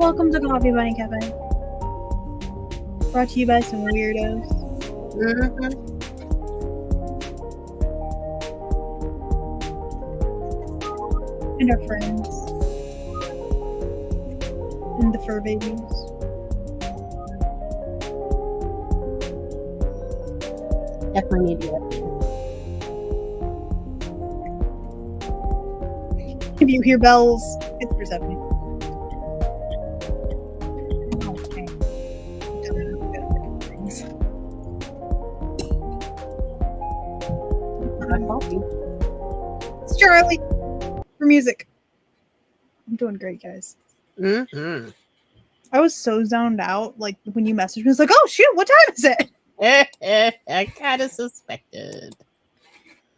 Welcome to Coffee Bunny Cafe. Brought to you by some weirdos. And our friends. And the fur babies. Definitely need to do If you hear bells, it's Persephone. Okay. It's Charlie for music. I'm doing great, guys. Mm-hmm. I was so zoned out, like when you messaged me, I was like, "Oh shoot, what time is it?" I kind of suspected.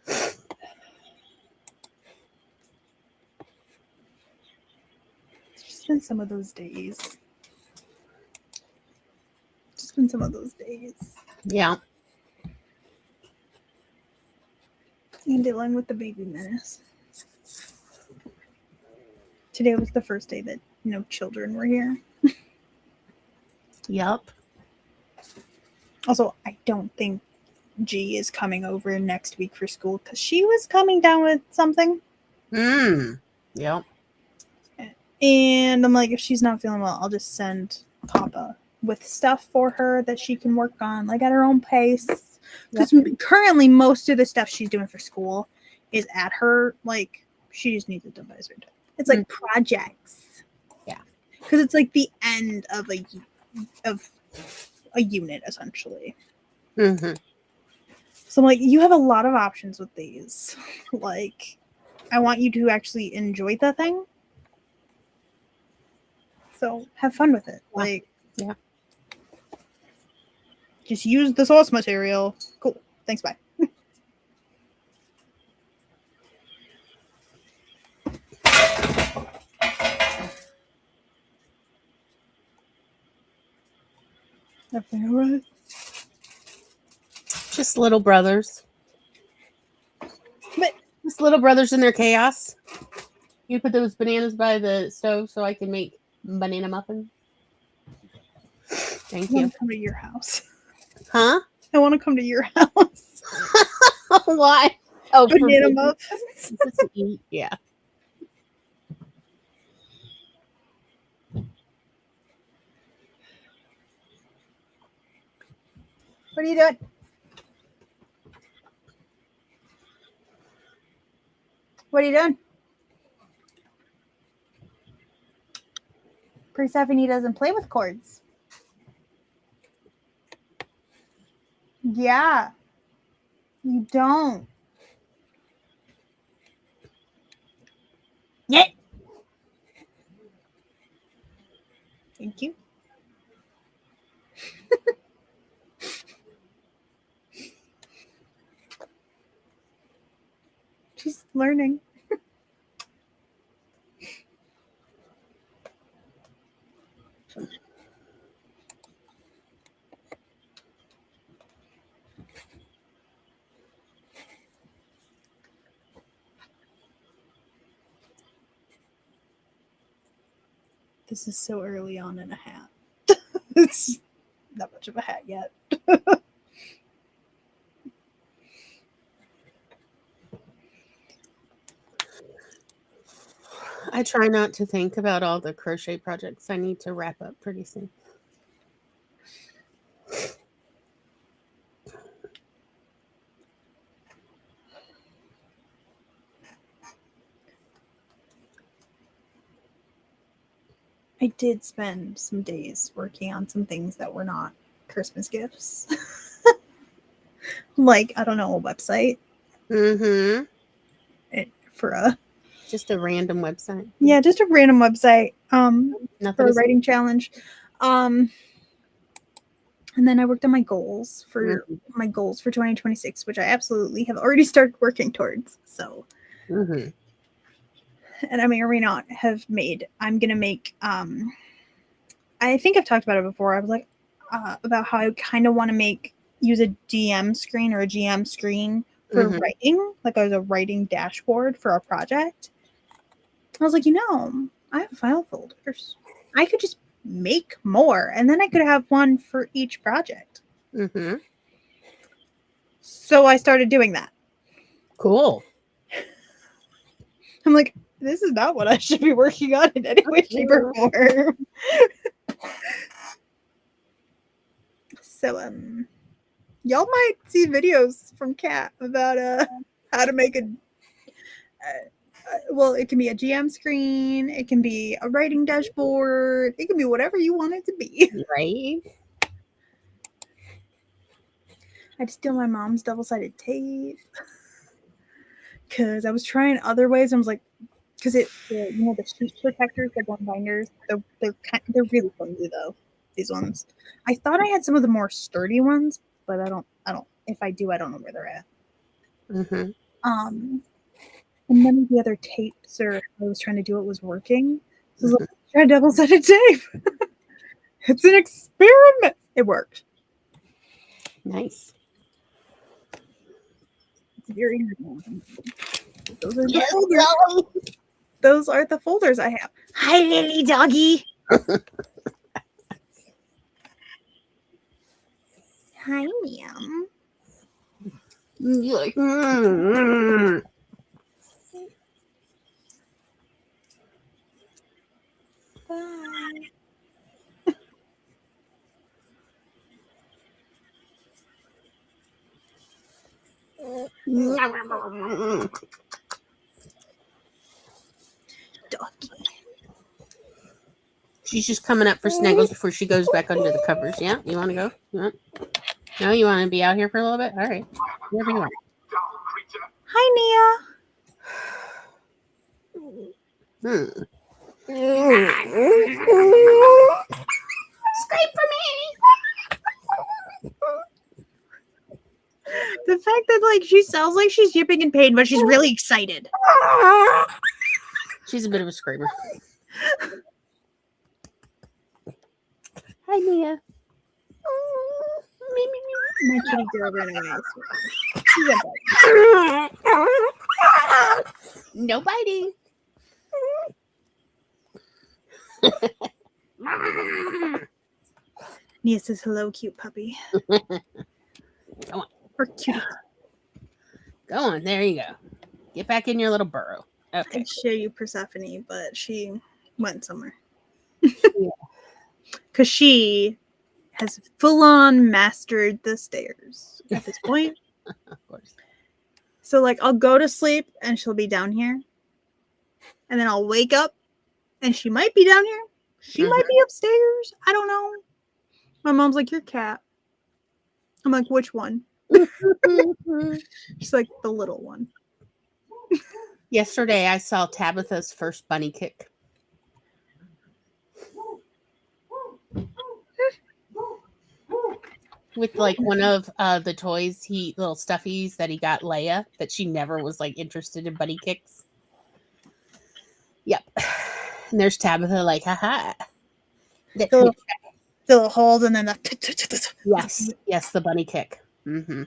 It's just been some of those days. Just been some of those days. Yeah. And dealing with the baby menace. Today was the first day that no children were here. Yep. Also, I don't think G is coming over next week for school because she was coming down with something. Yep. And I'm like, if she's not feeling well, I'll just send Papa with stuff for her that she can work on, like at her own pace. Because currently, most of the stuff she's doing for school is at her, like, she just needs a divisor. It's like projects. Yeah. Because it's like the end of a unit, essentially. Mm-hmm. So I'm like, you have a lot of options with these. Like, I want you to actually enjoy the thing. So have fun with it. Like, yeah. Just use the source material. Cool. Thanks, bye. Everything all right? Just little brothers. But just little brothers in their chaos. You put those bananas by the stove so I can make banana muffins. Thank you. I want to come to your house. Huh? I want to come to your house. Why? Oh, banana muffins. Yeah. What are you doing? What are you doing? Persephone doesn't play with cords. Yeah. You don't. Yeah. Thank you. She's learning. This is so early on in a hat. It's not much of a hat yet. I try not to think about all the crochet projects I need to wrap up pretty soon. I did spend some days working on some things that were not Christmas gifts. Like, I don't know, a website. Mm-hmm. For just a random website. Yeah, just a random website. For a writing challenge. And then I worked on my goals for 2026, which I absolutely have already started working towards. So and I may or may not have made. I'm gonna make. I think I've talked about it before. I was like about how I kind of want to use a DM screen or a GM screen for writing, like as a writing dashboard for our project. I was like, I have file folders. I could just make more, and then I could have one for each project. Mm-hmm. So I started doing that. Cool. I'm like, this is not what I should be working on in any way, shape, or form. So y'all might see videos from Kat about how to make a well, it can be a GM screen, it can be a writing dashboard, it can be whatever you want it to be. Right? I had to steal my mom's double-sided tape because I was trying other ways. I was like, because the sheet protectors, the one binders, they're really flimsy though. These ones, I thought I had some of the more sturdy ones, but I don't. If I do, I don't know where they're at. Mm-hmm. And none of the other tapes or how I was trying to do it was working. So I was like, try double-sided tape. It's an experiment. It worked. Nice. It's very hard. Those are the Yes, folders. Dolly. Those are the folders I have. Hi, Lily doggy. Hi, ma'am. You're like, mm-hmm. Bye. Doggy. She's just coming up for snuggles before she goes back under the covers. Yeah? You want to go? No, you want to be out here for a little bit? All right. Wherever you want. Hi, Hmm. Scrape for me. The fact that she sounds like she's yipping in pain, but she's really excited. She's a bit of a screamer. Hi, Mia. My kitty girl ran away. She went back. No biting. Nia says hello, cute puppy. Come on. Or cutie. Go on. There you go. Get back in your little burrow. Okay. I'd show you Persephone, but she went somewhere. Yeah. Because she has full-on mastered the stairs at this point. Of course. So, I'll go to sleep, and she'll be down here. And then I'll wake up, and she might be down here. She might be upstairs. I don't know. My mom's like, your cat. I'm like, which one? She's like, the little one. Yesterday, I saw Tabitha's first bunny kick. With one of the toys, little stuffies that he got Leia, that she never was interested in bunny kicks. Yep. And there's Tabitha haha. The little hold and then the Yes, the bunny kick. Mm-hmm.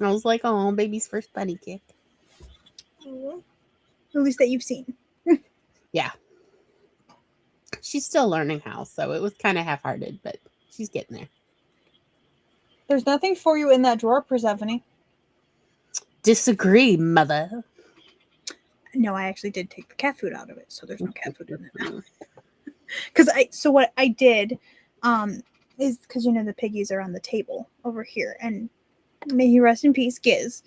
I was like, oh, baby's first bunny kick. At least that you've seen. Yeah. She's still learning how, so it was kind of half-hearted, but she's getting there. There's nothing for you in that drawer, Persephone. Disagree, mother. No, I actually did take the cat food out of it, so there's no cat food in it now. Because what I did is because the piggies are on the table over here, and may he rest in peace, Giz.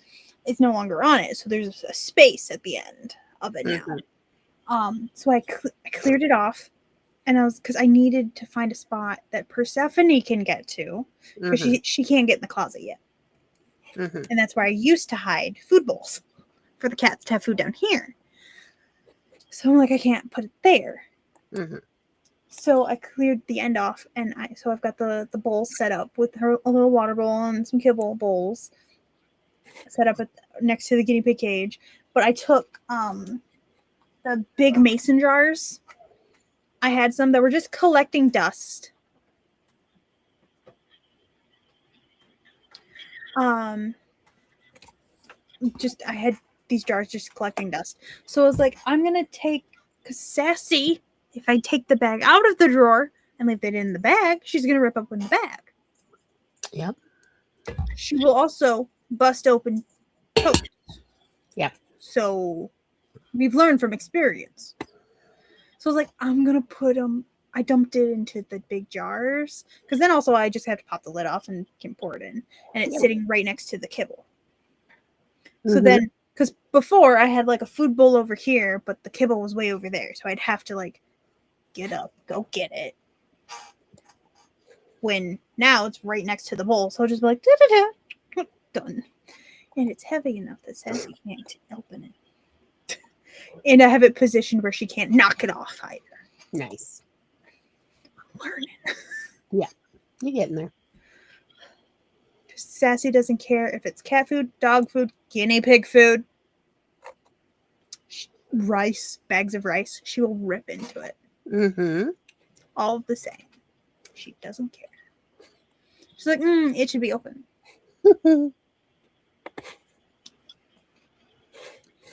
It's no longer on it, so there's a space at the end of it now. So I cleared it off, and because I needed to find a spot that Persephone can get to, because she can't get in the closet yet, and that's where I used to hide food bowls for the cats to have food down here. So I'm like, I can't put it there. So I cleared the end off, and I've got the bowls set up with a little water bowl and some kibble bowls set up next to the guinea pig cage. But I took the big mason jars. I had some that were just collecting dust. I had these jars just collecting dust. So I was like, I'm gonna take Because Sassy, if I take the bag out of the drawer and leave it in the bag, she's going to rip open the bag. Yep. She will also bust open totes. Yep. So we've learned from experience. So I was like, I'm going to put them. I dumped it into the big jars. Because then also I just have to pop the lid off and can pour it in. And it's sitting right next to the kibble. So then, because before I had like a food bowl over here, but the kibble was way over there. So I'd have to like get up, go get it. When now it's right next to the bowl. So I'll just be like, da-da-da, done. And it's heavy enough that Sassy can't open it. And I have it positioned where she can't knock it off either. Nice. I'm learning. Yeah, you're getting there. Sassy doesn't care if it's cat food, dog food, guinea pig food, rice, bags of rice. She will rip into it. Mm-hmm. All the same. She doesn't care. She's like, it should be open.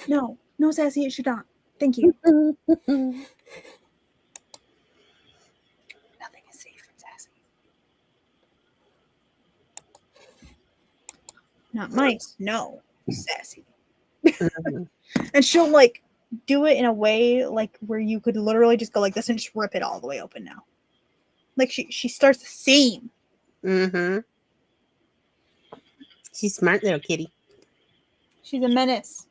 No, Sassy, it should not. Thank you. Nothing is safe from Sassy. Not mice. No, Sassy. Mm-hmm. And she'll like do it in a way like where you could literally just go like this and just rip it all the way open now. Like she starts the seam. Mm-hmm. She's smart little kitty. She's a menace.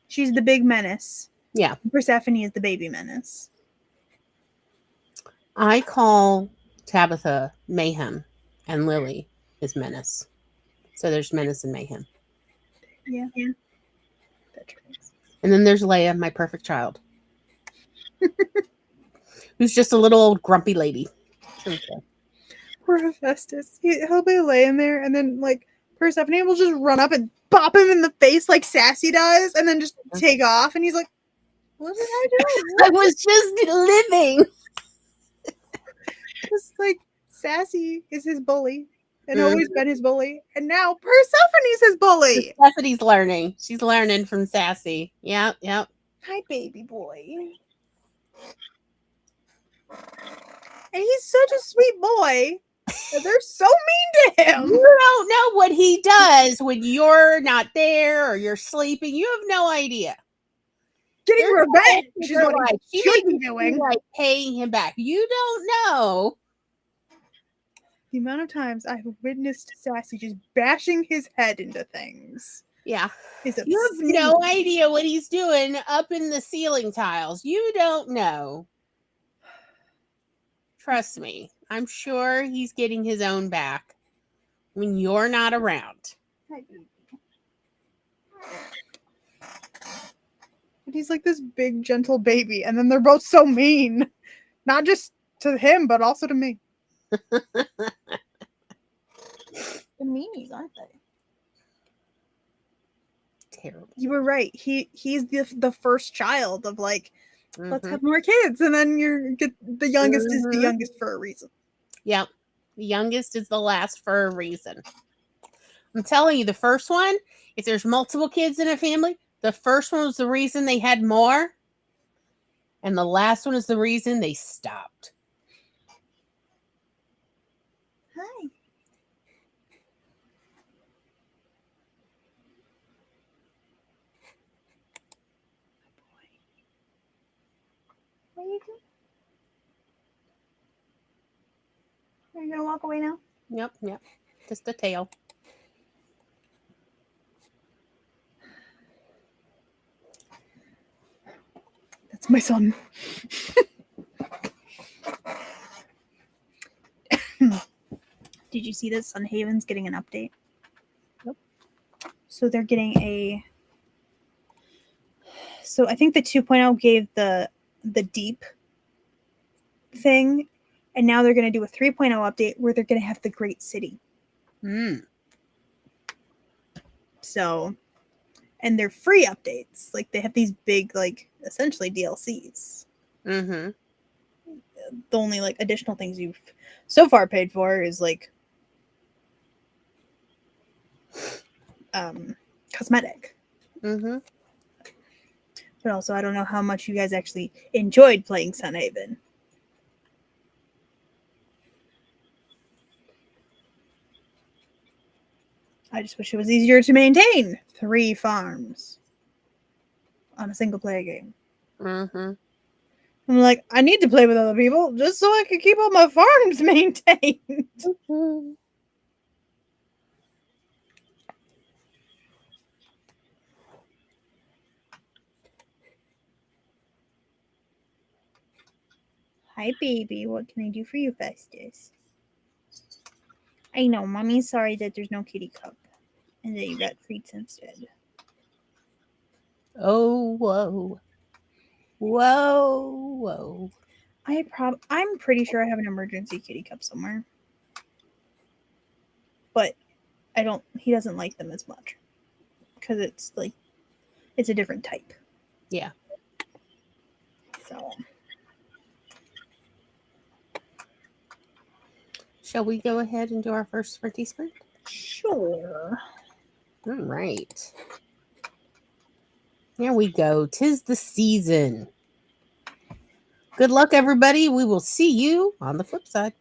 She's the big menace. Yeah. Persephone is the baby menace. I call Tabitha Mayhem and Lily is Menace. So there's Menace and Mayhem. Yeah. And then there's Leia, my perfect child. Who's just a little old grumpy lady. Poor Hephaestus. He'll be laying there and then like Persephone will just run up and pop him in the face like Sassy does and then just take off and he's like, what did I do? I was just living. Just like Sassy is his bully and always been his bully. And now Persephone's his bully. Persephone's learning. She's learning from Sassy. Yep. Hi, baby boy. And he's such a sweet boy. And they're so mean to him. You don't know what he does when you're not there or you're sleeping. You have no idea. Getting revenge is what Like, he should be doing. Like paying him back. You don't know. The amount of times I've witnessed Sassy just bashing his head into things. Yeah. Is You have no idea what he's doing up in the ceiling tiles. You don't know. Trust me. I'm sure he's getting his own back when you're not around. Hi, baby. But he's like this big, gentle baby, and then they're both so mean. Not just to him, but also to me. The meanies, aren't they? Terrible. You were right. He's the first child of like, let's have more kids, and then the youngest is the youngest for a reason. Yep. The youngest is the last for a reason. I'm telling you, the first one, if there's multiple kids in a family, the first one was the reason they had more. And the last one is the reason they stopped. Hi. What are you doing? Are you gonna walk away now? Yep. Just a tail. That's my son. Did you see that Sunhaven's getting an update? Nope. So they're getting So I think the 2.0 gave the deep thing, and now they're going to do a 3.0 update where they're going to have the Great City. So, and they're free updates. Like they have these big, like essentially DLCs. Mm-hmm. The only like additional things you've so far paid for is like cosmetic. Mm-hmm. But also, I don't know how much you guys actually enjoyed playing Sunhaven. I just wish it was easier to maintain 3 farms on a single player game. Mm-hmm. I'm like, I need to play with other people just so I can keep all my farms maintained. Mm-hmm. Hi, baby. What can I do for you, Festus? I know, Mommy's sorry that there's no kitty cup and that you got treats instead. Oh, whoa. Whoa, whoa. I'm pretty sure I have an emergency kitty cup somewhere. But he doesn't like them as much. Because it's a different type. Yeah. So. Shall we go ahead and do our first sprinty sprint? Sure. All right. There we go. 'Tis the season. Good luck, everybody. We will see you on the flip side.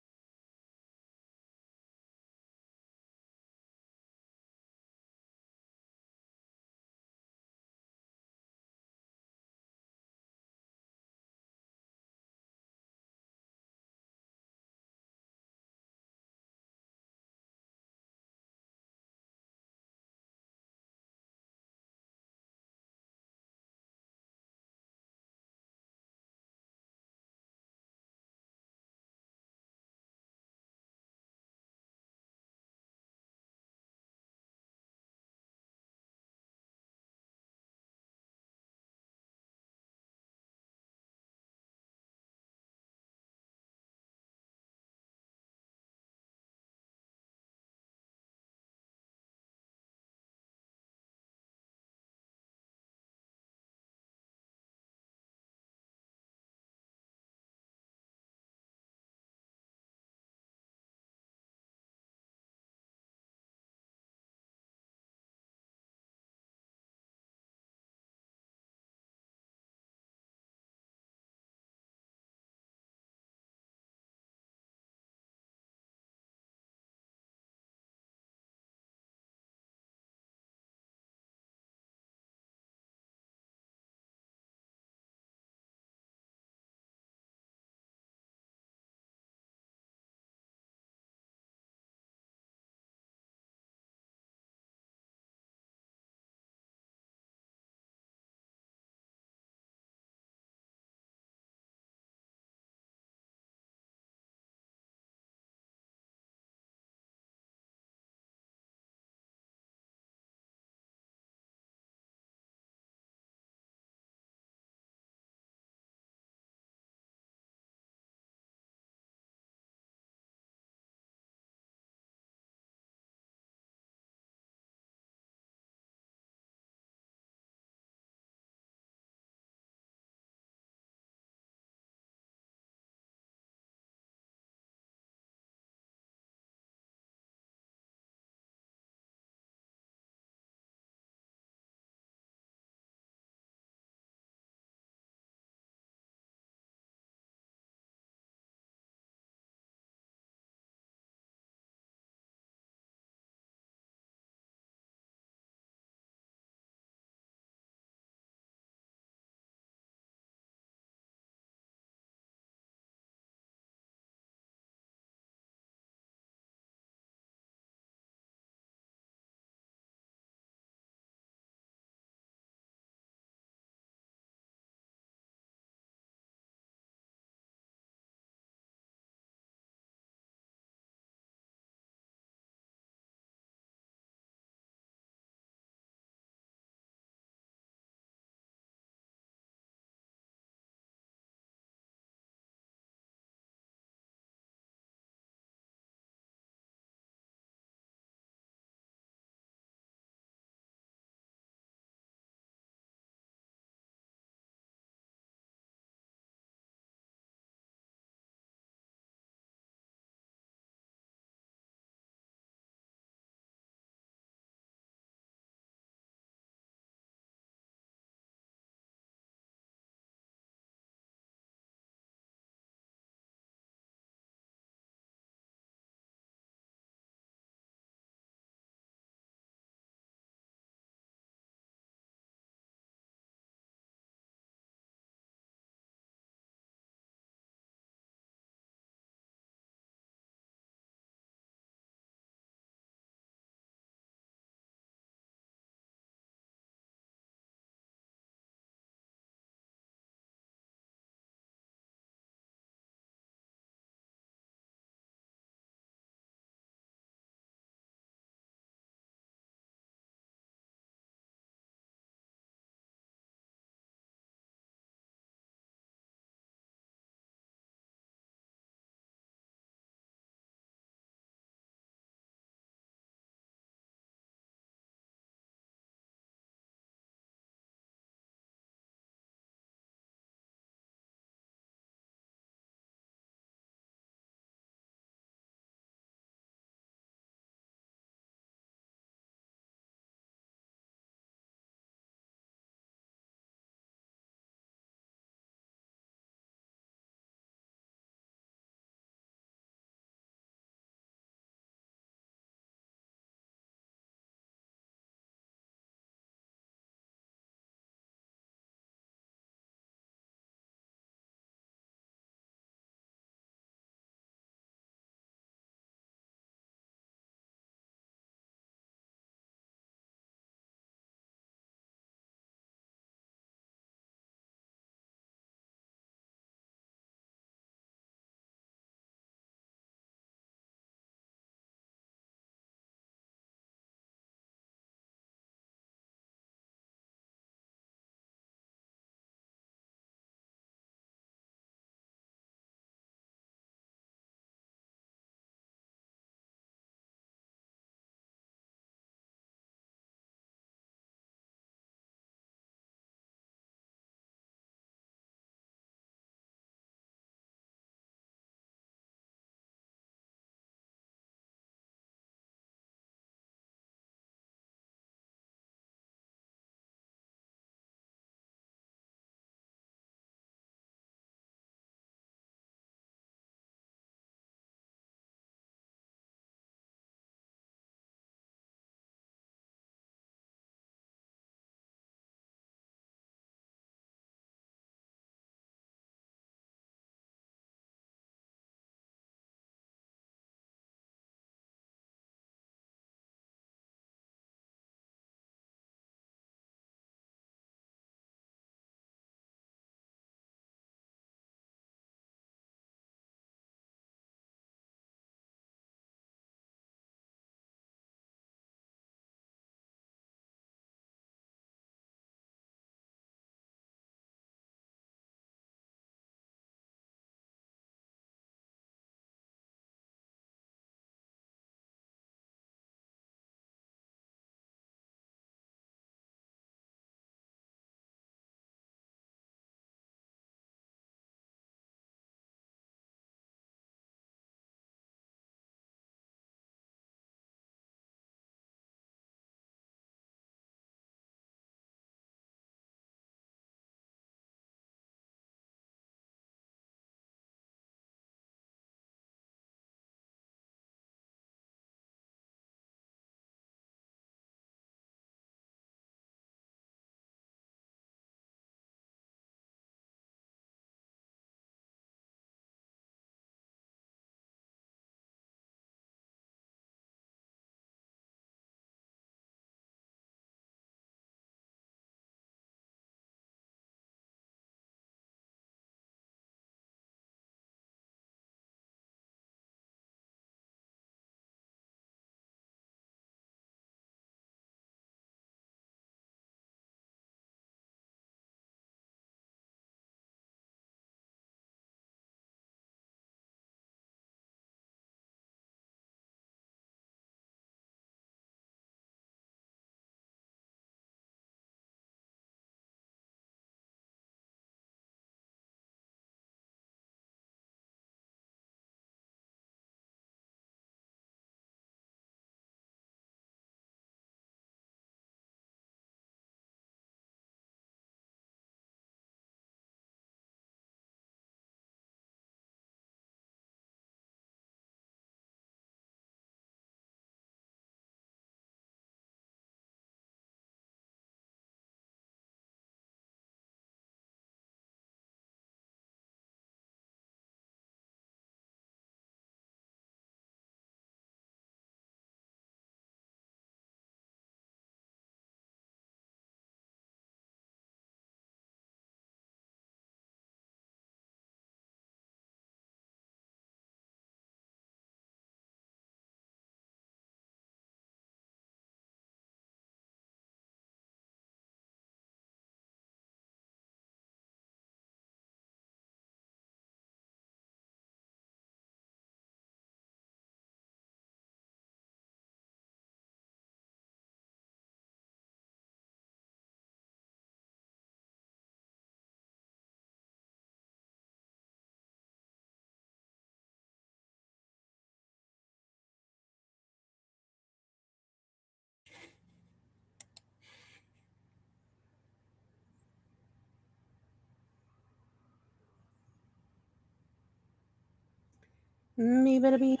Beep-a-da-beep.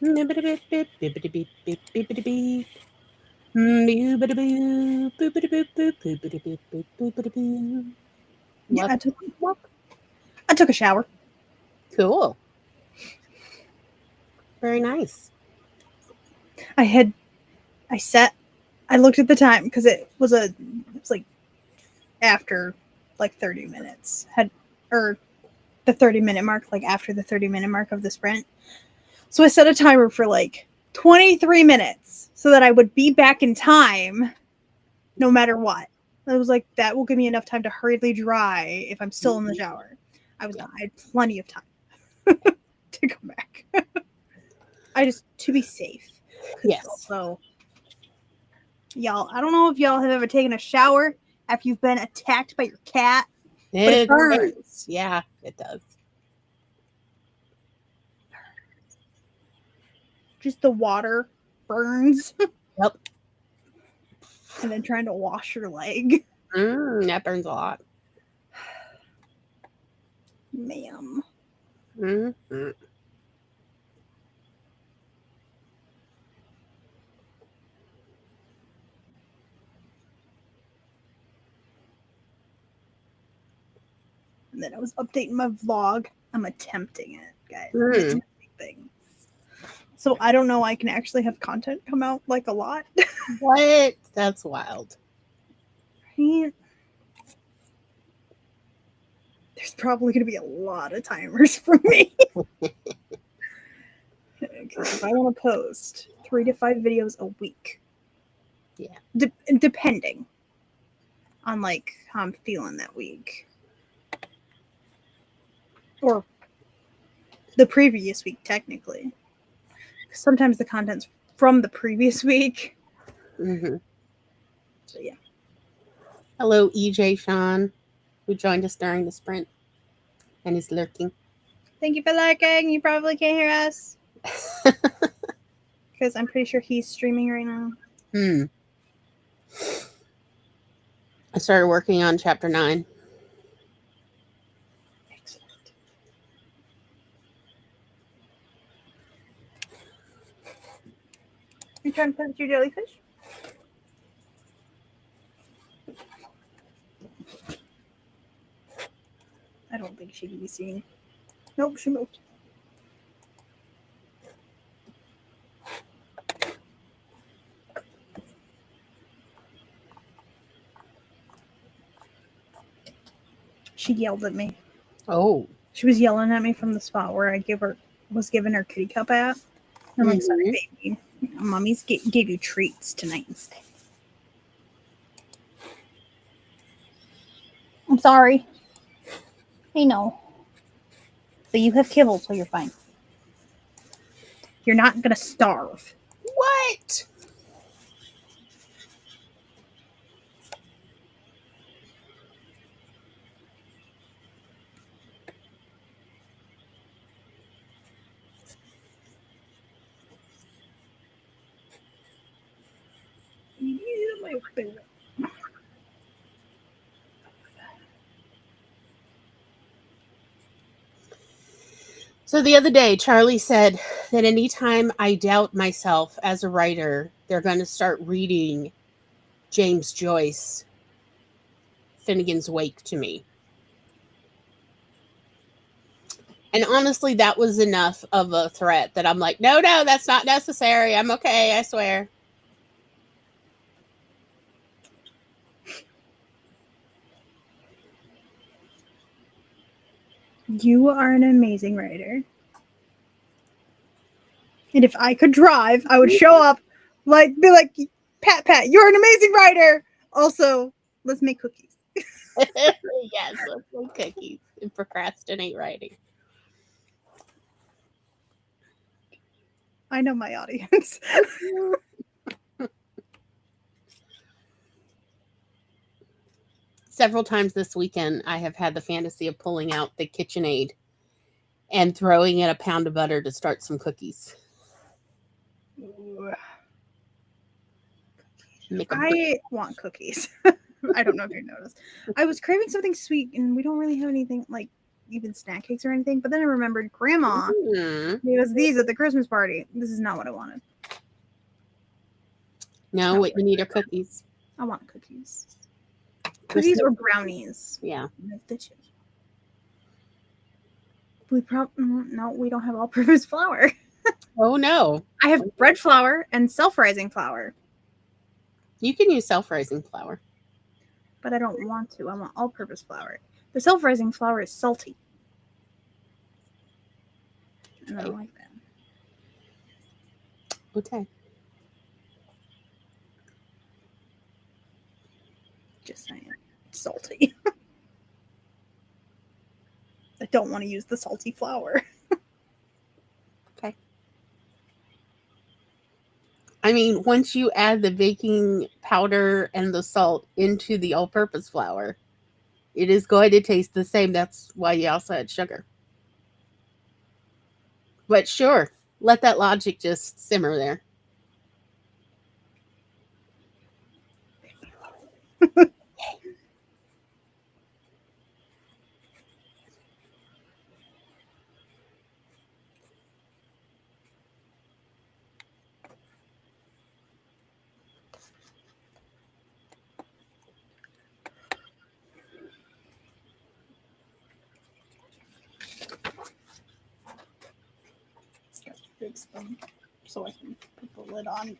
Beep-a-da-beep, beep-a-da-beep, beep-a-da-beep. Beep-a-da-boop, boop-a-da-boop, boop, boop-a-da-boop, boop, boop-a-da-boop. Yeah, Welcome. I took a shower. Cool. Very nice. I looked at the time because it was like after like 30 minutes or the 30-minute mark, like after the 30-minute mark of the sprint. So I set a timer for like 23 minutes so that I would be back in time no matter what. I was like, that will give me enough time to hurriedly dry if I'm still in the shower. I was not. I had plenty of time to come back. To be safe. Yes. Also, y'all, I don't know if y'all have ever taken a shower after you've been attacked by your cat, but it burns. Yeah, it does. Just the water burns. Yep. And then trying to wash your leg. That burns a lot. Ma'am. Mm-hmm. And then I was updating my vlog. I'm attempting it, guys. I'm Mm. attempting things. So I don't know I can actually have content come out like a lot. What? That's wild. Right? There's probably going to be a lot of timers for me. Because if I want to post 3 to 5 videos a week. Yeah. Depending on like how I'm feeling that week. Or the previous week, technically. Sometimes the content's from the previous week. Mm-hmm. So yeah. Hello, EJ Sean, who joined us during the sprint and is lurking. Thank you for lurking. You probably can't hear us. Because I'm pretty sure he's streaming right now. I started working on chapter 9. Excellent. You trying to put your jellyfish? I don't think she can be seen. Nope, she moved. She yelled at me. Oh. She was yelling at me from the spot where I was giving her kitty cup at. I'm like, sorry, baby. Mommy's gave you treats tonight instead. I'm sorry. I know. But you have kibble, so you're fine. You're not going to starve. What? So the other day, Charlie said that anytime I doubt myself as a writer, they're going to start reading James Joyce, Finnegan's Wake to me. And honestly, that was enough of a threat that I'm like, no, that's not necessary. I'm okay, I swear. You are an amazing writer. And if I could drive, I would show up, be like, Pat, you're an amazing writer. Also, let's make cookies. Yes, let's make cookies and procrastinate writing. I know my audience. Several times this weekend, I have had the fantasy of pulling out the KitchenAid and throwing in a pound of butter to start some cookies. I want cookies. I don't know if you noticed. I was craving something sweet, and we don't really have anything like even snack cakes or anything. But then I remembered Grandma gave us these at the Christmas party. This is not what I wanted. No, what you need are cookies. I want cookies. Cookies or brownies. Yeah. No, we don't have all-purpose flour. Oh, no. I have bread flour and self-rising flour. You can use self-rising flour. But I don't want to. I want all-purpose flour. The self-rising flour is salty. And I don't like that. Okay. Just saying. It's salty. I don't want to use the salty flour. Okay. I mean, once you add the baking powder and the salt into the all-purpose flour, it is going to taste the same. That's why you also add sugar. But sure, let that logic just simmer there. Big spoon so I can put the lid on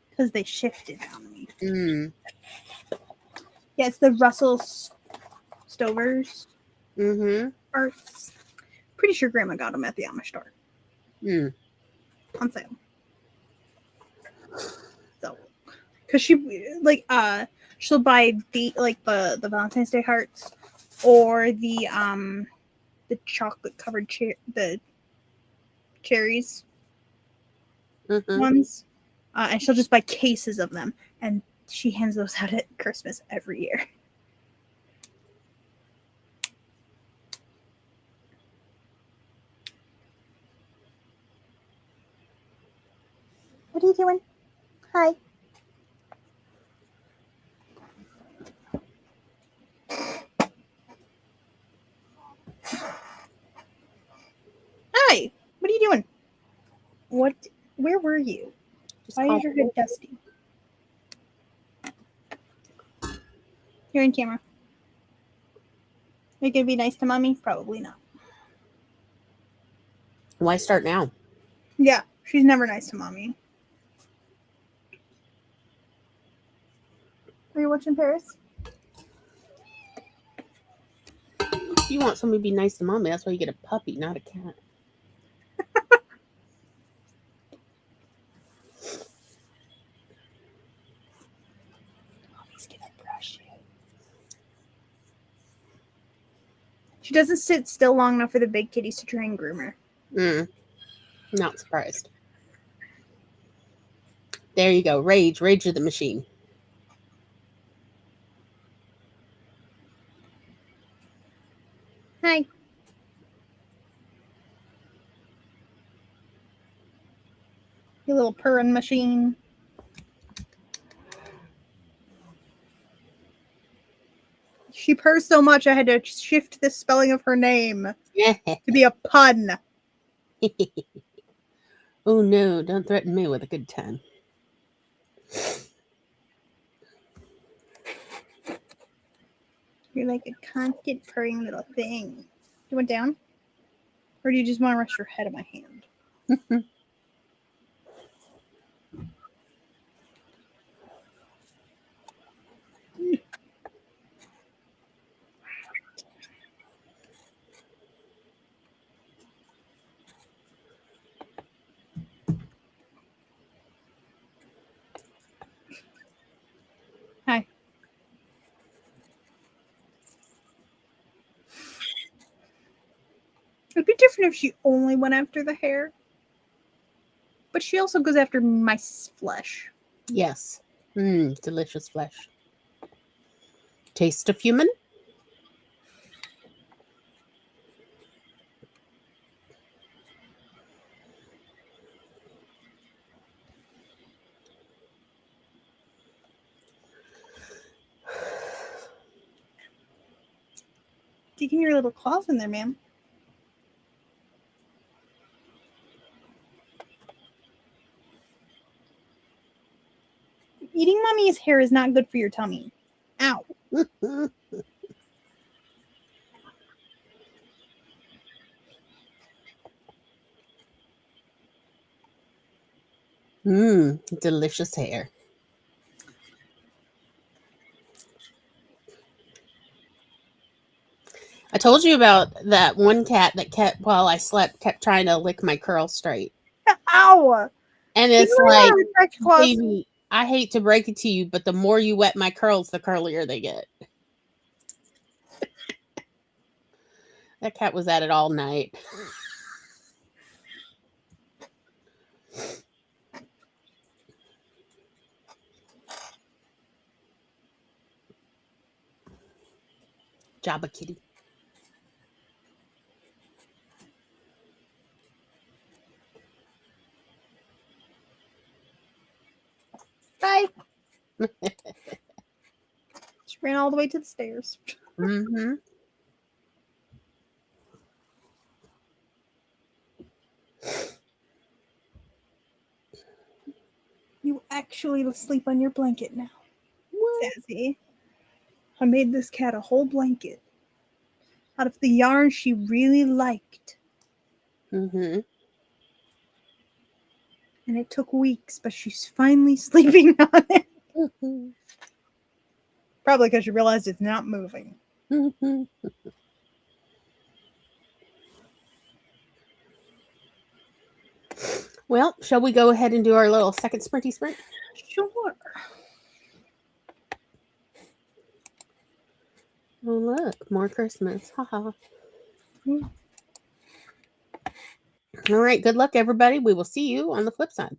because they shifted on me. Yeah, it's the Russell Stover's arts. Pretty sure Grandma got them at the Amish store on sale. So, because she'll buy the Valentine's Day hearts or the chocolate covered the cherries ones, and she'll just buy cases of them, and she hands those out at Christmas every year. What are you doing? Hi. Hi. What are you doing? What? Where were you? Why is your hood dusty? You're in camera. Are you gonna be nice to Mommy? Probably not. Why start now? Yeah, she's never nice to Mommy. Are you watching Paris? If you want somebody to be nice to Mommy, that's why you get a puppy, not a cat. Mommy's gonna brush you. She doesn't sit still long enough for the big kitties to try and groom her. Not surprised. There you go. Rage of the machine. Hi. You little purring machine. She purrs so much I had to shift the spelling of her name to be a pun. Oh no, don't threaten me with a good time. You're like a constant purring little thing. You went down? Or do you just want to rest your head on my hand? Hi. It'd be different if she only went after the hair. But she also goes after my flesh. Yes. Delicious flesh. Taste of human? sticking your little claws in there, ma'am. Eating mommy's hair is not good for your tummy. Ow. Delicious hair. I told you about that one cat that kept, while I slept, kept trying to lick my curls straight. Ow. And Can it's you learn how like, to retract your claws? baby, I hate to break it to you, but the more you wet my curls, the curlier they get. That cat was at it all night. Jabba kitty. Bye. She ran all the way to the stairs. Mm-hmm. You actually sleep on your blanket now, What? Sassy. I made this cat a whole blanket out of the yarn she really liked. Mm-hmm. And it took weeks, but she's finally sleeping on it. Mm-hmm. Probably because she realized it's not moving. Mm-hmm. Well, shall we go ahead and do our little second sprinty sprint? Sure. Oh, look, more Christmas. Haha. Mm. All right, good luck, everybody. We will see you on the flip side.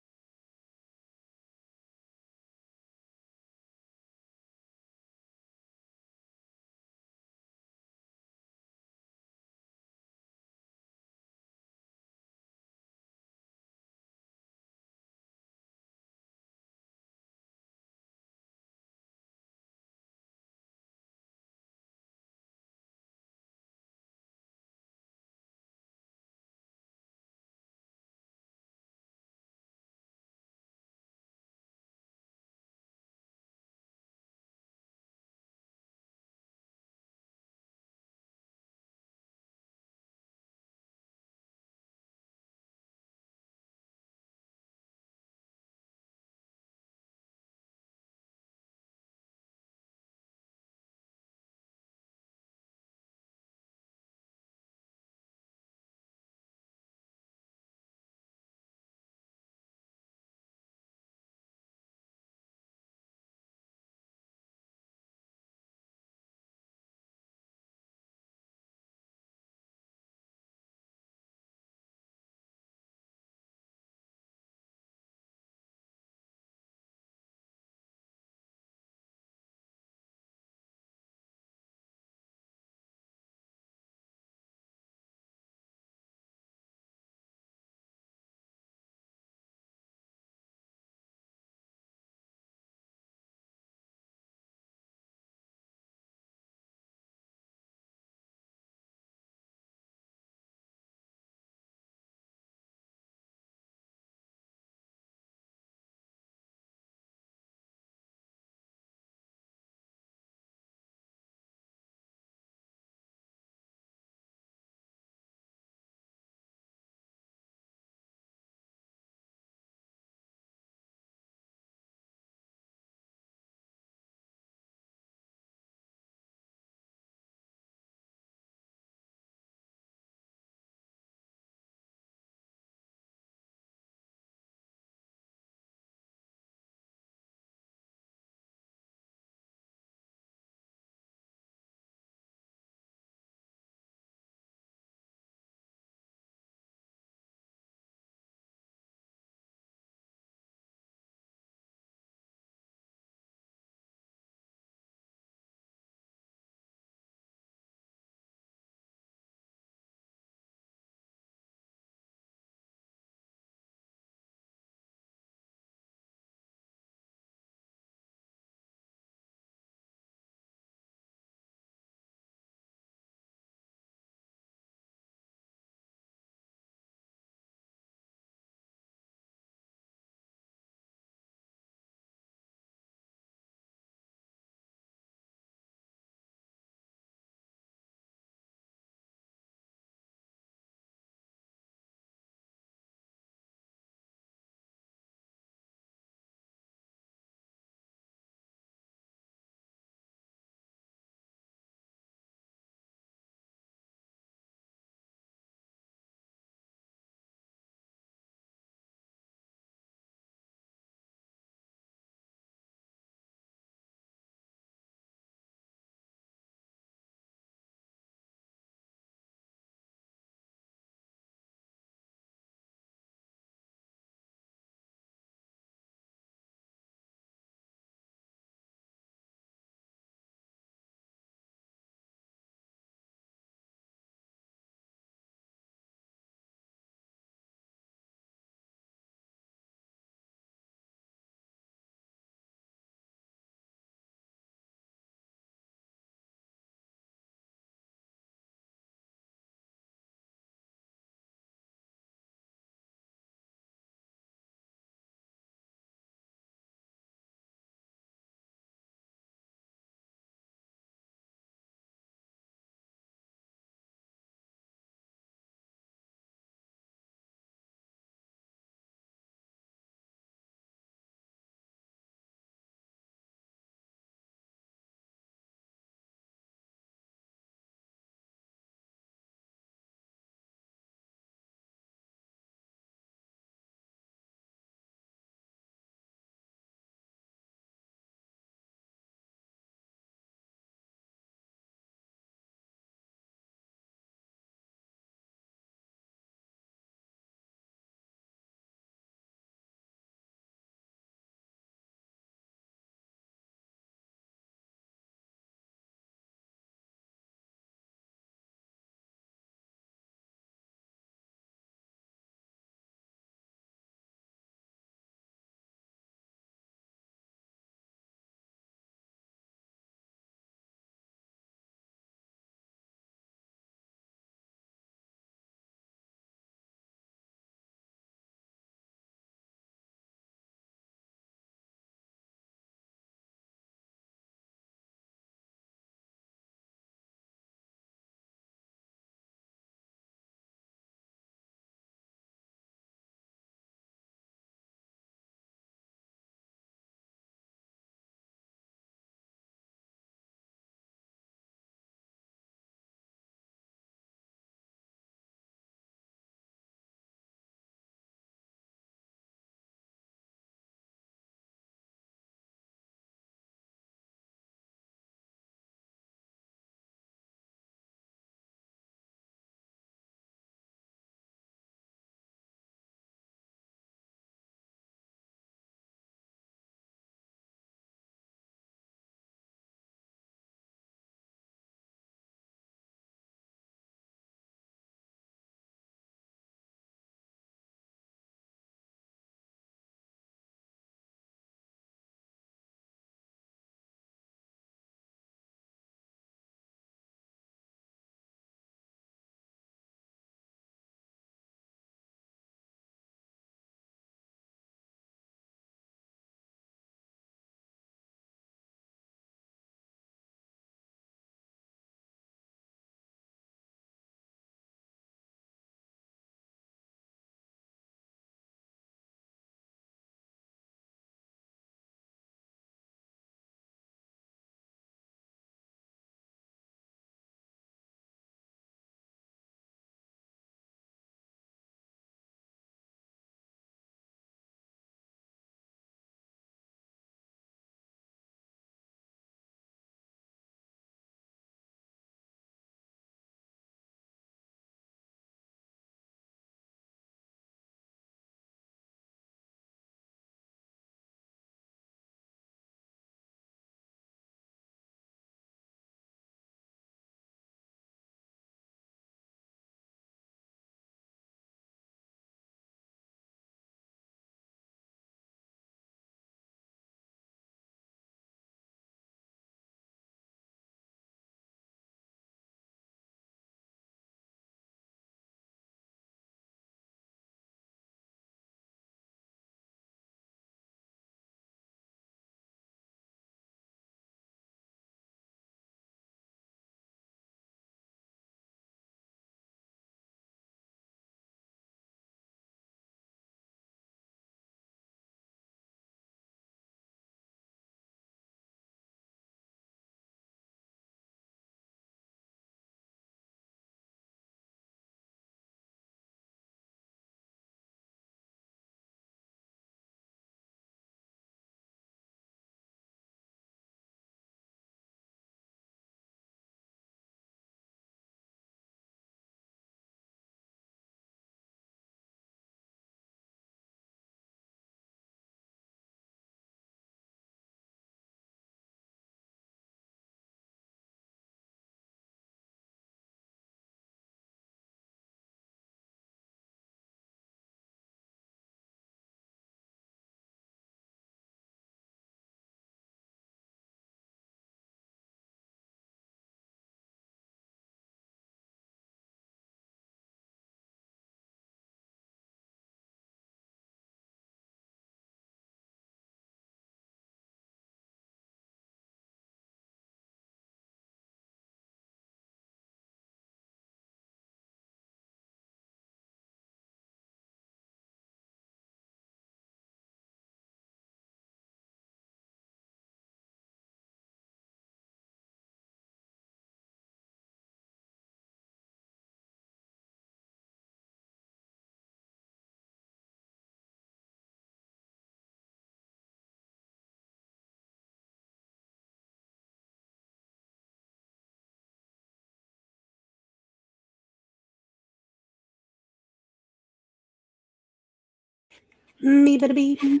Me-ba-da-bee.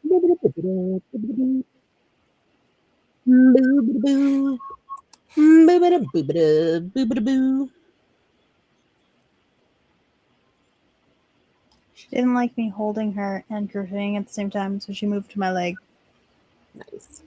Boo-ba-da-boo-ba-da. Boo-ba-da-boo. Boo-ba-da-boo-ba-da. Boo-ba-da-boo. She didn't like me holding her and crocheting at the same time, so she moved to my leg. Nice.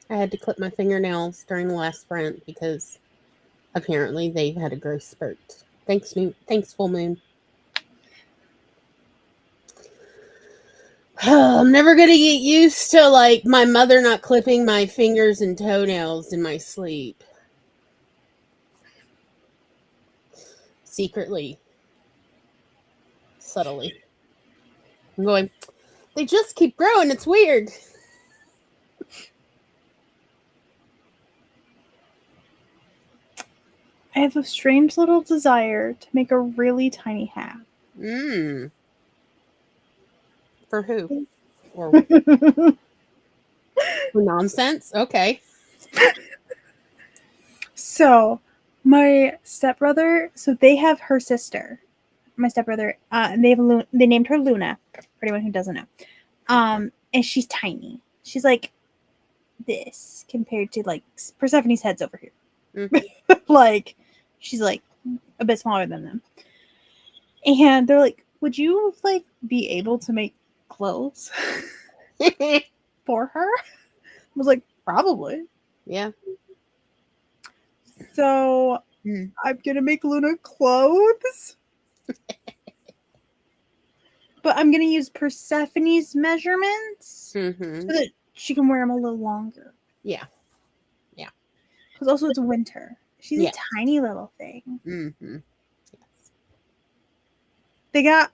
I had to clip my fingernails during the last sprint because apparently they've had a growth spurt. Thanks, full moon. I'm never gonna get used to like my mother not clipping my fingers and toenails in my sleep. Secretly. Subtly. I'm going, they just keep growing. It's weird. I have a strange little desire to make a really tiny hat. For who? Or for nonsense? Okay. So, my stepbrother, so they have her sister, my stepbrother, and they named her Luna, for anyone who doesn't know. And she's tiny. She's like this compared to like Persephone's head's over here. Mm-hmm. Like, she's like a bit smaller than them. And they're like, would you like be able to make clothes for her? I was like, probably. Yeah. So I'm gonna make Luna clothes. But I'm gonna use Persephone's measurements so that she can wear them a little longer. Yeah. Yeah. Because also it's winter. She's Yeah. a tiny little thing. Mm-hmm. Yes. They got,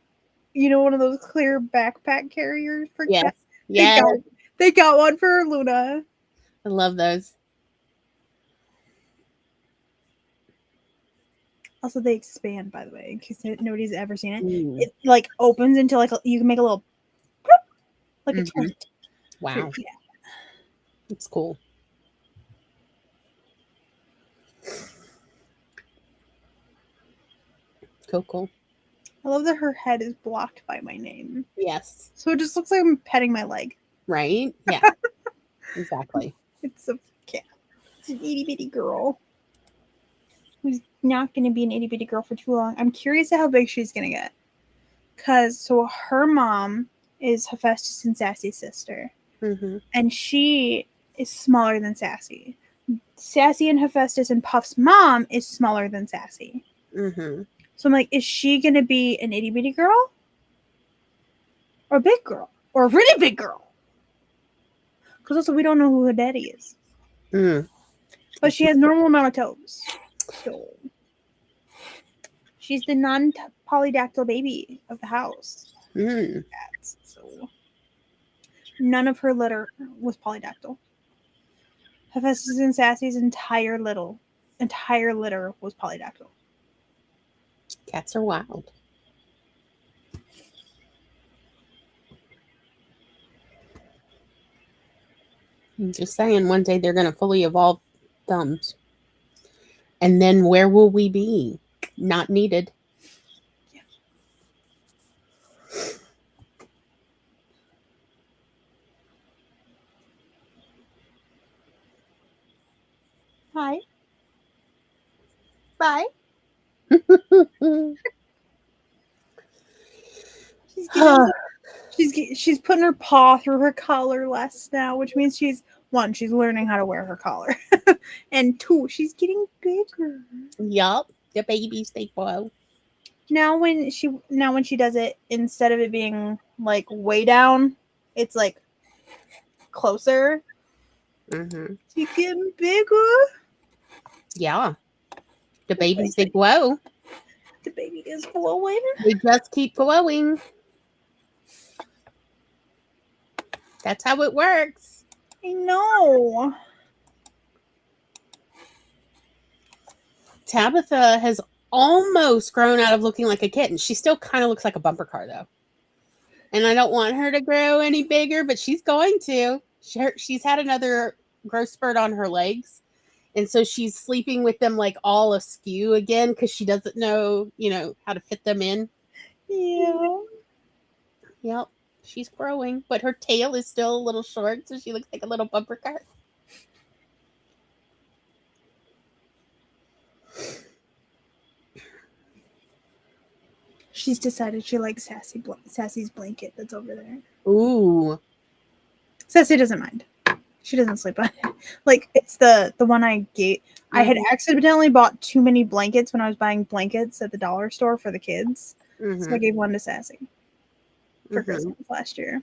one of those clear backpack carriers for cats. Yeah. They got one for Luna. I love those. Also, they expand, by the way, in case nobody's ever seen it. It like opens into like you can make a little like a tent. Wow. Yeah. It's cool. Cool. I love that her head is blocked by my name. Yes. So it just looks like I'm petting my leg. Right? Yeah. Exactly. It's a cat. It's an itty bitty girl who's not going to be an itty bitty girl for too long. I'm curious how big she's going to get. So her mom is Hephaestus and Sassy's sister. Mm-hmm. And she is smaller than Sassy. Sassy and Hephaestus and Puff's mom is smaller than Sassy. Mm-hmm. So I'm like, is she going to be an itty bitty girl? Or a big girl? Or a really big girl? Because also we don't know who her daddy is. But she has normal amount of toes. So she's the non-polydactyl baby of the house. So none of her litter was polydactyl. Hephaestus and Sassy's entire litter was polydactyl. Cats are wild. I'm just saying, one day they're going to fully evolve thumbs. And then where will we be? Not needed. Yeah. Hi. Bye. She's putting her paw through her collar less now, which means she's learning how to wear her collar, and 2, she's getting bigger. Yup, the babies they grow. Now when she does it, instead of it being like way down, it's like closer. Mm-hmm. She's getting bigger. Yeah, the babies they grow. The baby is glowing. They just keep growing. That's how it works. I know. Tabitha has almost grown out of looking like a kitten. She still kind of looks like a bumper car, though. And I don't want her to grow any bigger, but she's going to. She's had another growth spurt on her legs. And so she's sleeping with them like all askew again because she doesn't know, how to fit them in. Yeah. Yep. She's growing, but her tail is still a little short, so she looks like a little bumper car. She's decided she likes Sassy's blanket that's over there. Ooh. Sassy doesn't mind. She doesn't sleep on it. Like, it's the one I gave. I had accidentally bought too many blankets when I was buying blankets at the dollar store for the kids. So I gave one to Sassy for Christmas last year.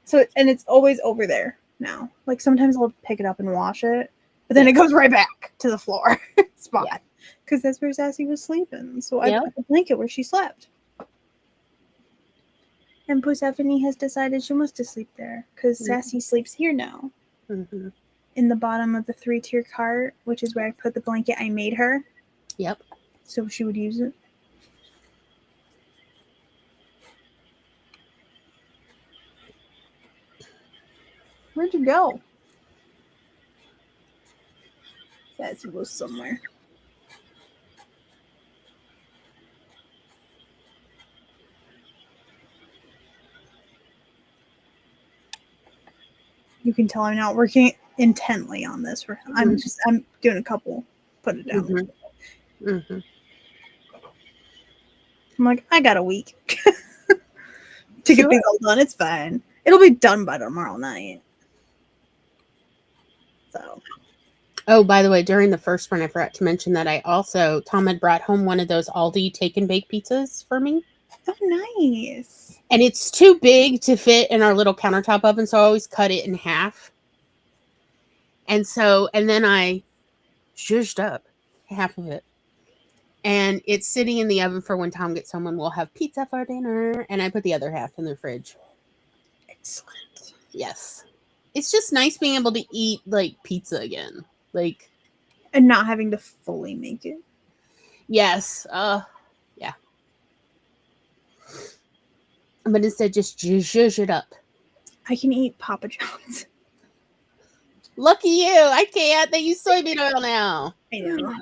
So, and it's always over there now. Like, sometimes I'll pick it up and wash it, but then it goes right back to the floor spot. Because that's where Sassy was sleeping. So I put the blanket where she slept. And Persephone has decided she wants to sleep there because Sassy sleeps here now. In the bottom of the 3-tier cart, which is where I put the blanket I made her. Yep. So she would use it. Where'd you go? Sassy was somewhere. You can tell I'm not working intently on this. I'm doing a couple. Put it down. I'm like, I got a week to get these all done. It's fine. It'll be done by tomorrow night. So. Oh, by the way, during the first one, I forgot to mention that Tom had brought home one of those Aldi take and bake pizzas for me. Oh, nice. And it's too big to fit in our little countertop oven, so I always cut it in half. And then I zhuzhed up half of it. And it's sitting in the oven for when Tom gets home and we'll have pizza for dinner. And I put the other half in the fridge. Excellent. Yes. It's just nice being able to eat, like, pizza again. Like. And not having to fully make it. Yes. Yeah. But instead, just zhuzh it up. I can eat Papa John's. Lucky you. I can't. They use soybean oil now. I know.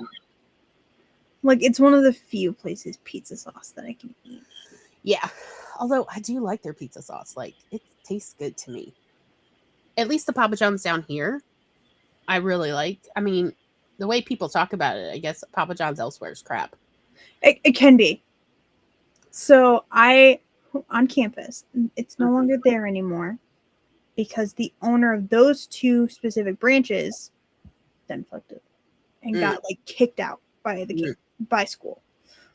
Like, it's one of the few places pizza sauce that I can eat. Yeah. Although, I do like their pizza sauce. Like, it tastes good to me. At least the Papa John's down here, I really like. I mean, the way people talk about it, I guess Papa John's elsewhere is crap. It can be. So, on campus, it's no longer there anymore because the owner of those two specific branches then fucked it and got, like, kicked out by school.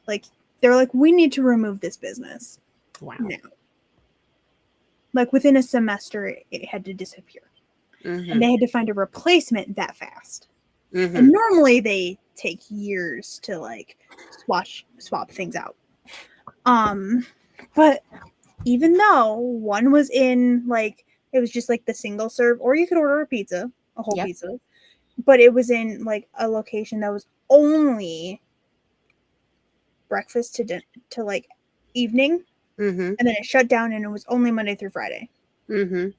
Like, they're like, we need to remove this business. Wow. Now. Like, within a semester, it had to disappear. And they had to find a replacement that fast. And normally they take years to, like, swap things out. But even though one was in, like, it was just, like, the single serve, or you could order a whole pizza, but it was in, like, a location that was only breakfast to like, evening. And then it shut down and it was only Monday through Friday. The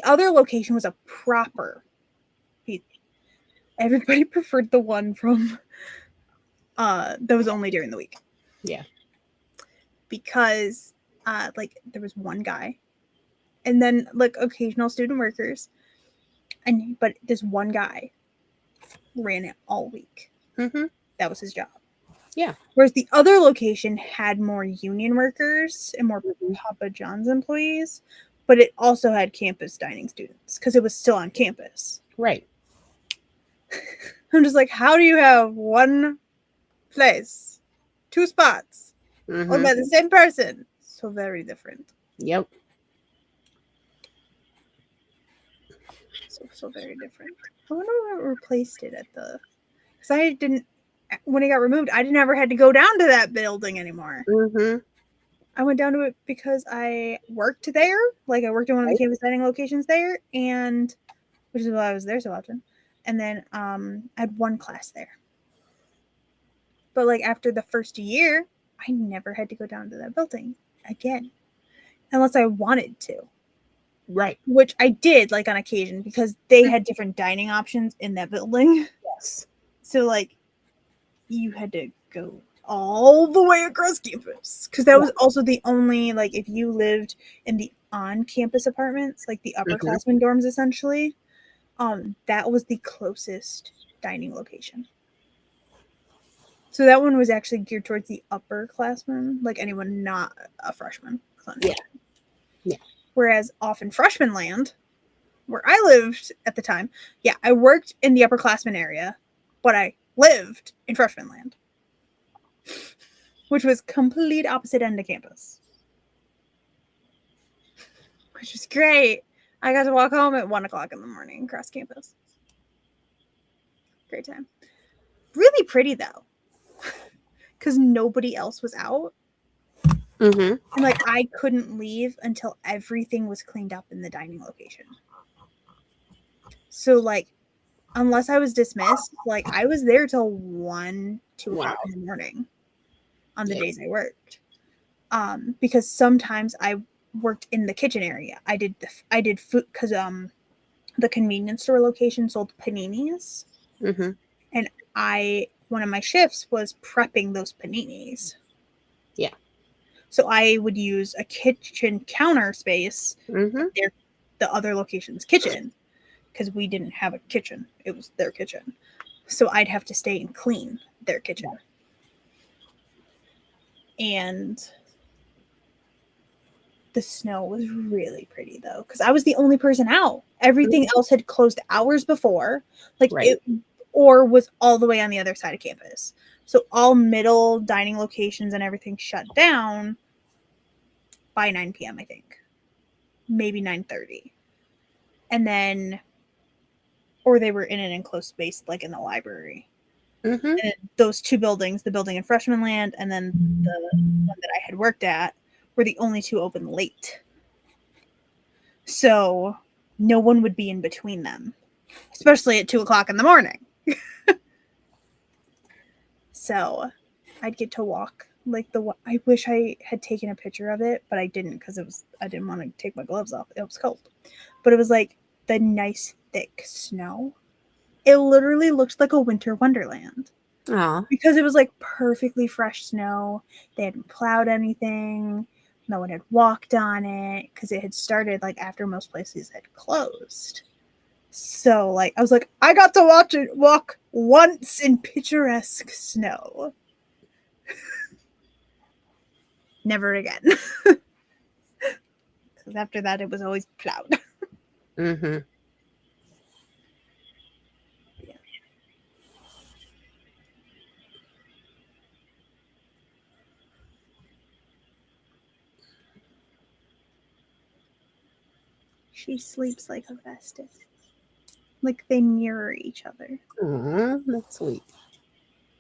other location was a proper pizza. Everybody preferred the one from that was only during the week. Yeah. Because like, there was one guy and then, like, occasional student workers, but this one guy ran it all week. That was his job. Yeah. Whereas the other location had more union workers and more Papa John's employees, but it also had campus dining students because it was still on campus. Right. I'm just like, how do you have one place, 2 spots, owned by the same person? So very different. Yep. So very different. I wonder what replaced it because when it got removed, I never had to go down to that building anymore. I went down to it because I worked there. Like I worked in one of the Right. campus dining locations there, and which is why I was there so often. And then I had one class there. But like after the first year, I never had to go down to that building again, unless I wanted to. Right. Which I did like on occasion because they had different dining options in that building. Yes. So like you had to go all the way across campus because that was also the only like if you lived in the on-campus apartments, like the upperclassmen dorms essentially, that was the closest dining location. So that one was actually geared towards the upperclassmen, like anyone not a freshman. Yeah. Yeah. Whereas off in freshman land, where I lived at the time, yeah, I worked in the upperclassmen area, but I lived in freshman land, which was complete opposite end of campus, which was great. I got to walk home at 1:00 in the morning across campus. Great time. Really pretty though, because nobody else was out. Mm-hmm. And like I couldn't leave until everything was cleaned up in the dining location. So like unless I was dismissed, like I was there till 1, 2 o'clock in the morning on the days I worked. Because sometimes I worked in the kitchen area. I did food because the convenience store location sold paninis, and one of my shifts was prepping those paninis. Yeah. So I would use a kitchen counter space, the other location's kitchen, because we didn't have a kitchen. It was their kitchen. So I'd have to stay and clean their kitchen. And the snow was really pretty though, because I was the only person out. Everything else had closed hours before, or was all the way on the other side of campus. So all middle dining locations and everything shut down by 9 p.m. I think, maybe 9:30, and then, or they were in an enclosed space like in the library. And those two buildings, the building in Freshman Land and then the one that I had worked at, were the only two open late. So no one would be in between them, especially at 2:00 in the morning. So I'd get to walk like I wish I had taken a picture of it, but I didn't because I didn't want to take my gloves off. It was cold. But it was like the nice thick snow. It literally looked like a winter wonderland. Aww. Because it was like perfectly fresh snow. They hadn't plowed anything. No one had walked on it because it had started like after most places had closed. So like I was like, I got to walk once in picturesque snow. Never again. Because after that it was always plowed. Yeah. She sleeps like a Festus. Like they mirror each other. That's sweet.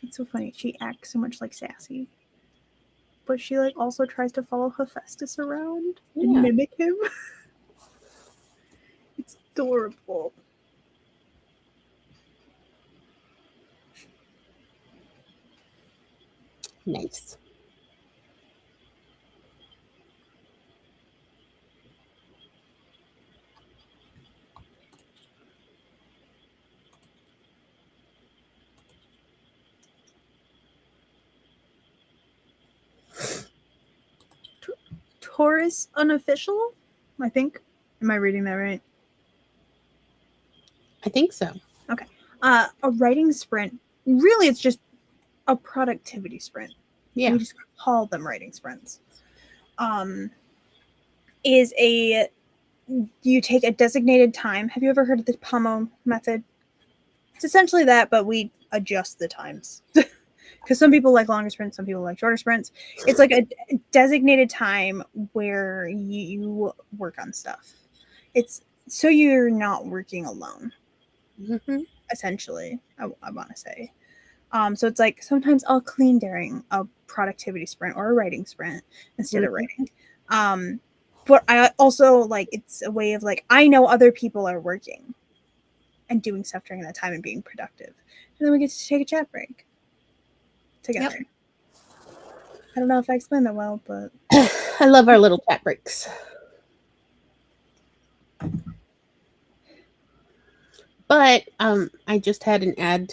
It's so funny. She acts so much like Sassy. But she like also tries to follow Hephaestus around and mimic him. It's adorable. Nice. Taurus unofficial, I think. Am I reading that right? I think so. Okay. A writing sprint. Really, it's just a productivity sprint. Yeah. We just call them writing sprints. Is you take a designated time. Have you ever heard of the Pomo method? It's essentially that, but we adjust the times. Because some people like longer sprints, some people like shorter sprints. It's like a designated time where you work on stuff. It's so you're not working alone, essentially, I want to say. So it's like sometimes I'll clean during a productivity sprint or a writing sprint instead of writing. But I also like it's a way of like I know other people are working and doing stuff during that time and being productive. And then we get to take a chat break together. Yep. I don't know if I explained that well, but I love our little chat breaks. But I just had an ad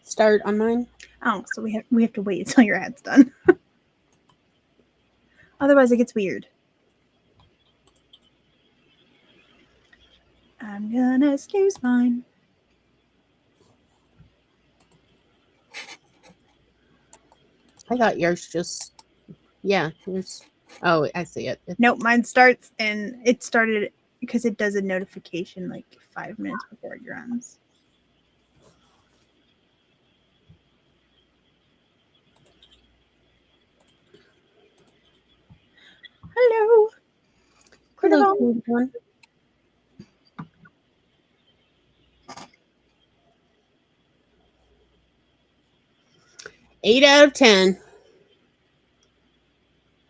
start on mine. Oh, so we have to wait until your ad's done. Otherwise it gets weird. I'm gonna snooze mine. I got yours just yours. Oh, I see it. Nope, mine starts and it started because it does a notification like 5 minutes before it runs. Hello. Hello, everyone. 8 out of 10.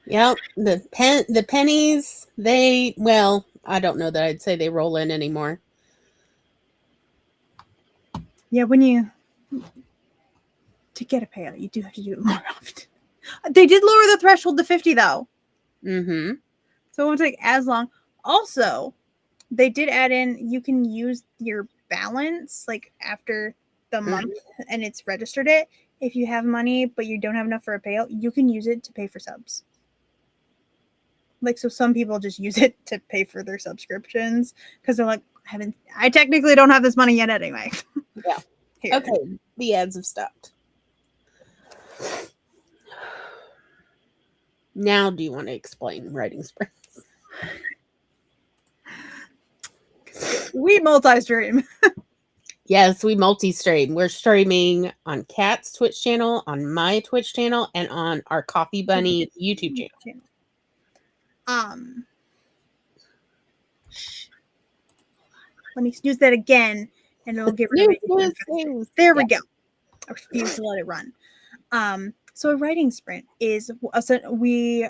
Yep, the pennies, I don't know that I'd say they roll in anymore. Yeah, to get a payout, you do have to do it more often. They did lower the threshold to 50 though. Mm-hmm. So it won't take as long. Also, they did add in you can use your balance like after the month and it's registered it. If you have money but you don't have enough for a payout, you can use it to pay for subs. Like, so some people just use it to pay for their subscriptions because they're like, I technically don't have this money yet anyway. Yeah. Here. Okay, the ads have stopped. Now, do you want to explain writing sprints? We multi-stream. Yes, we multi-stream. We're streaming on Kat's Twitch channel, on my Twitch channel, and on our Coffee Bunny YouTube channel. Let me use that again, and it'll get rid of it. There we go. I refuse to let it run. So a writing sprint is we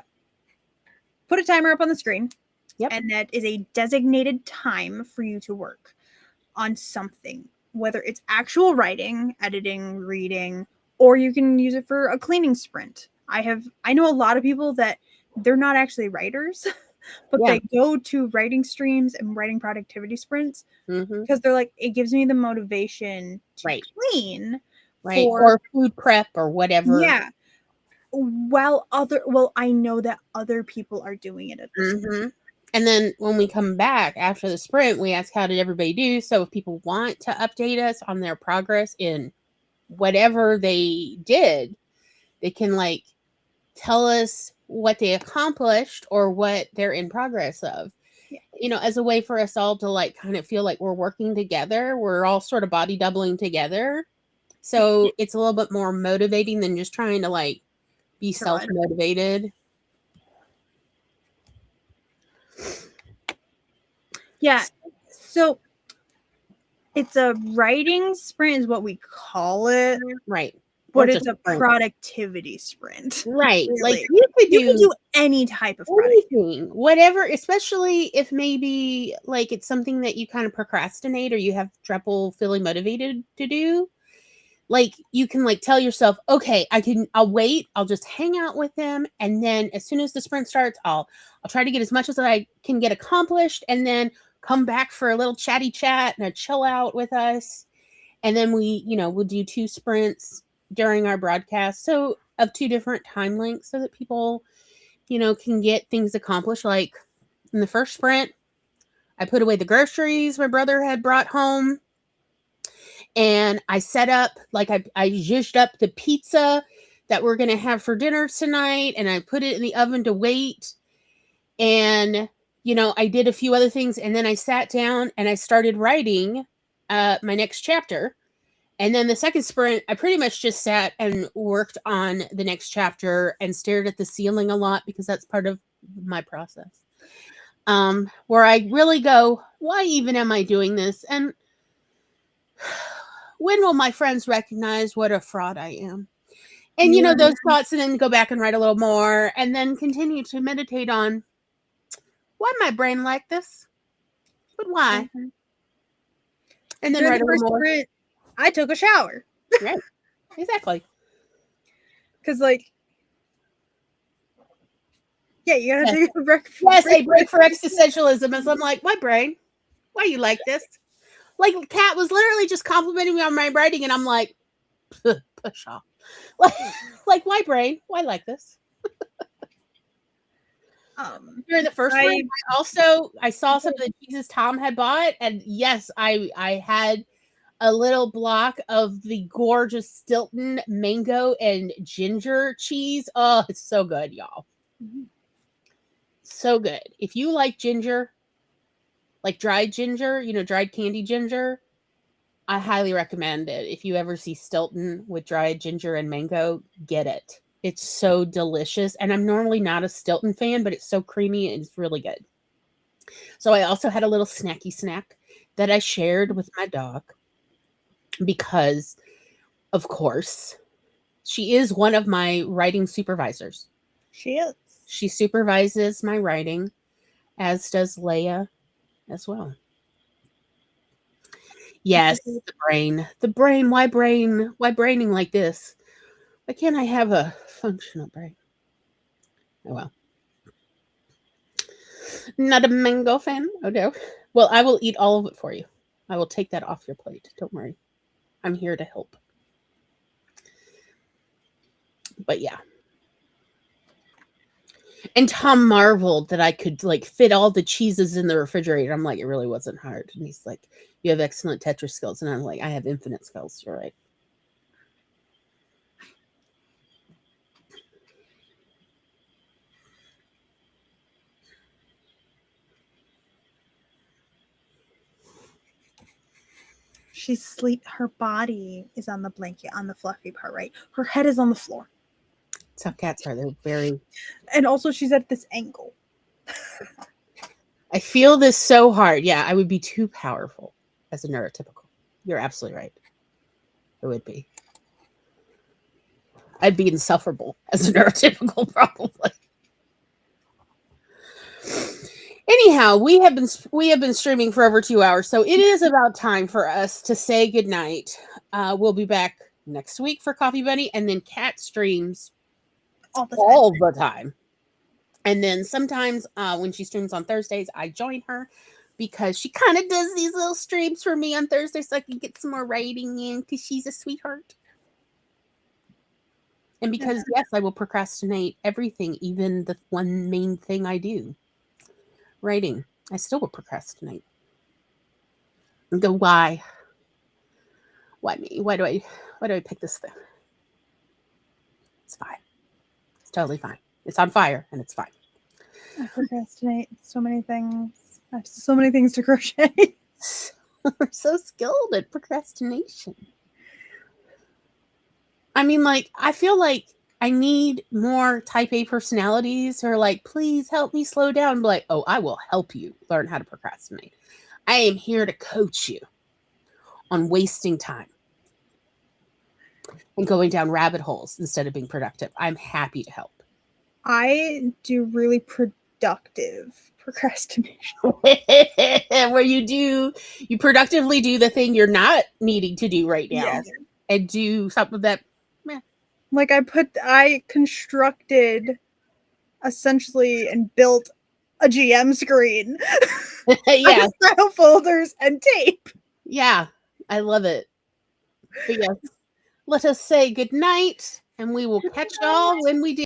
put a timer up on the screen, and that is a designated time for you to work on something, whether it's actual writing, editing, reading, or you can use it for a cleaning sprint. I know a lot of people that they're not actually writers, but they go to writing streams and writing productivity sprints because they're like, it gives me the motivation to clean, or food prep or whatever. Yeah. I know that other people are doing it at this point. And then when we come back after the sprint, we ask, how did everybody do? So if people want to update us on their progress in whatever they did, they can like tell us what they accomplished or what they're in progress of. Yeah. As a way for us all to like kind of feel like we're working together. We're all sort of body doubling together. So it's a little bit more motivating than just trying to like be self-motivated. Yeah. So it's a writing sprint is what we call it. Right. But it's a productivity sprint. Right. Really. Like you can do any type of anything, whatever, especially if maybe like it's something that you kind of procrastinate or you have trouble feeling motivated to do. Like you can like tell yourself, okay, I'll wait. I'll just hang out with them. And then as soon as the sprint starts, I'll try to get as much as I can get accomplished and then come back for a little chatty chat and a chill out with us. And then we'll do 2 sprints during our broadcast. So of 2 different time lengths so that people, can get things accomplished. Like in the first sprint, I put away the groceries my brother had brought home. And I set up, like I zhuzhed up the pizza that we're going to have for dinner tonight. And I put it in the oven to wait. And, I did a few other things. And then I sat down and I started writing my next chapter. And then the second sprint, I pretty much just sat and worked on the next chapter and stared at the ceiling a lot because that's part of my process. Where I really go, why even am I doing this? And when will my friends recognize what a fraud I am? And, you know, Yeah. those thoughts, and then go back and write a little more, and then continue to meditate on why my brain like this, but why? Mhm. And then During write the a little first more. sprint, I took a shower Right. Exactly. because, like, yeah, you gotta Yes. take a break. Yes, a break for existentialism. As I'm like, my brain, why you like this? Like, Kat was literally just complimenting me on my writing, and I'm like, push off. Like, why brain? Why like this? During the first one, I saw some of the cheeses Tom had bought, and yes, I had a little block of the gorgeous Stilton mango and ginger cheese. Oh, it's so good, y'all. So good. If you like ginger, like dried ginger, you know, dried candy ginger, I highly recommend it. If you ever see Stilton with dried ginger and mango, get it. It's so delicious. And I'm normally not a Stilton fan, but it's so creamy and it's really good. So I also had a little snacky snack that I shared with my dog because, of course, she is one of my writing supervisors. She is. She supervises my writing, as does Leia as well. Yes, the brain. The brain. Why brain? Why braining like this? Why can't I have a functional brain? Oh well. Not a mango fan? Oh no. Well, I will eat all of it for you. I will take that off your plate. Don't worry. I'm here to help. But yeah. And Tom marveled that I could like fit all the cheeses in the refrigerator. I'm like, it really wasn't hard. And he's like, you have excellent Tetris skills. And I'm like, I have infinite skills. You're right. She's sleep. Her body is on the blanket, on the fluffy part, right? Her head is on the floor. That's how cats are. They're very. And also, she's at this angle. I feel this so hard. Yeah, I would be too powerful as a neurotypical. You're absolutely right. It would be. I'd be insufferable as a neurotypical, probably. Anyhow, we have been streaming for over 2 hours, so it is about time for us to say goodnight. We'll be back next week for Coffee Bunny, and then Cat streams All the time. And then sometimes when she streams on Thursdays, I join her because she kind of does these little streams for me on Thursday so I can get some more writing in because she's a sweetheart. And because, yes, I will procrastinate everything, even the one main thing I do. Writing. I still will procrastinate. And go, why? Why me? Why do I pick this thing? It's fine. It's totally fine. It's on fire and it's fine. I procrastinate so many things. I have so many things to crochet. We're so skilled at procrastination. I mean, like, I feel like I need more type A personalities who are like, please help me slow down. Like, oh, I will help you learn how to procrastinate. I am here to coach you on wasting time and going down rabbit holes instead of being productive. I'm happy to help. I do really productive procrastination. Where you productively do the thing you're not needing to do right now. Yes. And do something that, like I constructed essentially and built a GM screen. yeah, File folders and tape. Yeah, I love it. But yes, let us say good night, and we will catch y'all when we do.